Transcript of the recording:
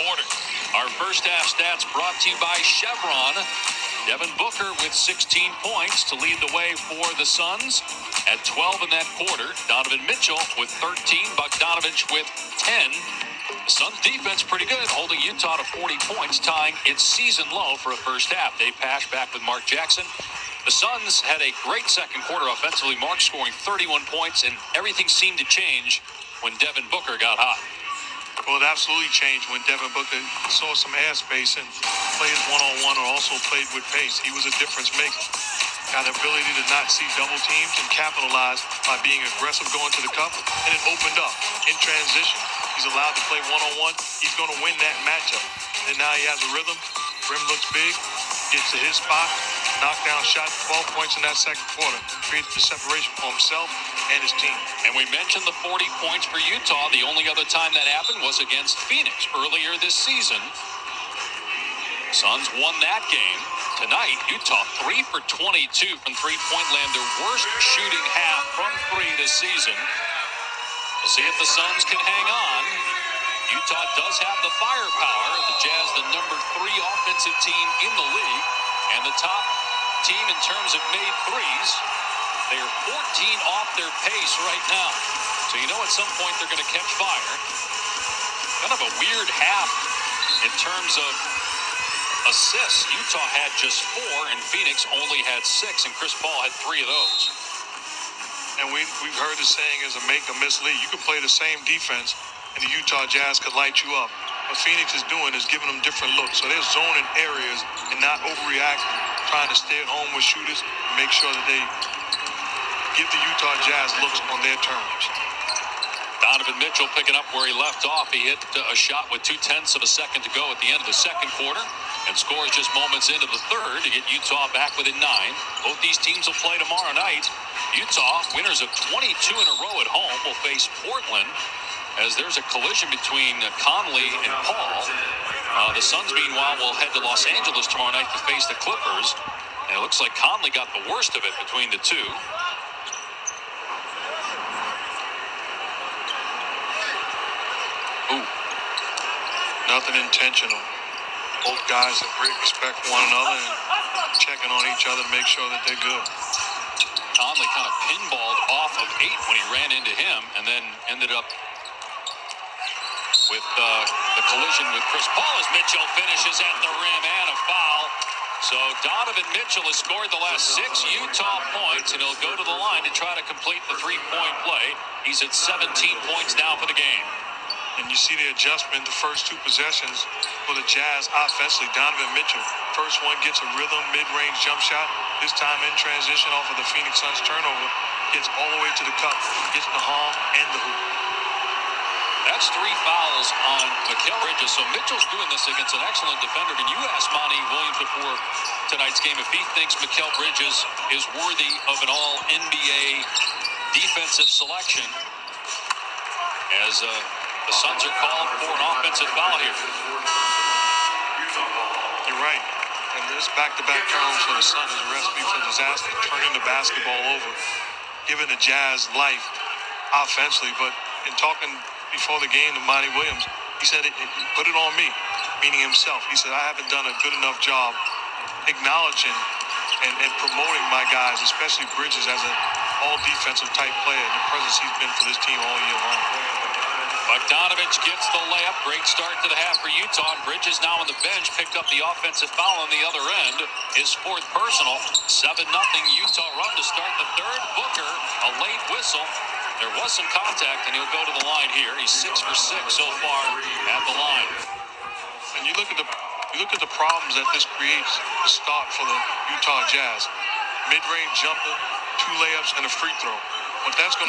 quarter. Our first half stats brought to you by Chevron. Devin Booker with 16 points to lead the way for the Suns at 12 in that quarter. Donovan Mitchell with 13. Bogdanovich with 10. The Suns defense pretty good, holding Utah to 40 points, tying its season low for a first half. Dave Pasch back with Mark Jackson. The Suns had a great second quarter offensively. Mark scoring 31 points, and everything seemed to change when Devin Booker got hot. Well, it absolutely changed when Devin Booker saw some airspace and played one-on-one or also played with pace. He was a difference maker. Got the ability to not see double teams and capitalize by being aggressive going to the cup, and it opened up in transition. He's allowed to play one-on-one. He's going to win that matchup. And now he has a rhythm. Rim looks big. Gets to his spot. Knockdown shot, 12 points in that second quarter. Created the separation for himself and his team. And we mentioned the 40 points for Utah. The only other time that happened was against Phoenix earlier this season. Suns won that game. Tonight, Utah 3 for 22 from three-point land. Their worst shooting half from three this season. We'll see if the Suns can hang on. Utah does have the firepower. The Jazz, the number 3 offensive team in the league, and the top team in terms of made threes. They are 14 off their pace right now. So you know at some point they're going to catch fire. Kind of a weird half in terms of assists. Utah had just 4, and Phoenix only had 6, and Chris Paul had 3 of those. And we've heard the saying is a make or miss league. You can play the same defense, and the Utah Jazz could light you up. What Phoenix is doing is giving them different looks. So they're zoning areas and not overreacting, trying to stay at home with shooters and make sure that they give the Utah Jazz looks on their terms. Donovan Mitchell picking up where he left off. He hit a shot with 0.2 of a second to go at the end of the second quarter and scores just moments into the third to get Utah back within 9. Both these teams will play tomorrow night. Utah, winners of 22 in a row at home, will face Portland as there's a collision between Conley and Paul. The Suns, meanwhile, will head to Los Angeles tomorrow night to face the Clippers. And it looks like Conley got the worst of it between the two. Ooh. Nothing intentional. Both guys have great respect for one another and checking on each other to make sure that they're good. Conley kind of pinballed off of 8 when he ran into him, and then ended up with the collision with Chris Paul as Mitchell finishes at the rim and a foul. So Donovan Mitchell has scored the last 6 Utah points, and he'll go to the line to try to complete the 3-point play. He's at 17 points now for the game. And you see the adjustment the first 2 possessions for the Jazz offensively. Donovan Mitchell, first one gets a rhythm, mid-range jump shot. This time in transition off of the Phoenix Suns turnover. Gets all the way to the cup, gets the palm and the hoop. That's 3 fouls on Mikal Bridges. So Mitchell's doing this against an excellent defender. And you asked Monty Williams before tonight's game if he thinks Mikal Bridges is worthy of an all-NBA defensive selection, as the Suns are called for an offensive foul here. You're right. And this back-to-back turnovers for the Suns is a recipe for disaster, turning the basketball over, giving the Jazz life offensively. But in talking before the game to Monty Williams, he said, put it on me, meaning himself. He said, I haven't done a good enough job acknowledging and promoting my guys, especially Bridges, as an all-defensive type player, and the presence he's been for this team all year long. Bogdanovich gets the layup. Great start to the half for Utah. And Bridges now on the bench picked up the offensive foul on the other end. His 4th personal. 7-0 Utah run to start the third. Booker, a late whistle. There was some contact, and he'll go to the line here. He's 6 for 6 so far at the line. And you look at the problems that this creates to start for the Utah Jazz. Mid-range jumper, 2 layups, and a free throw. What that's going to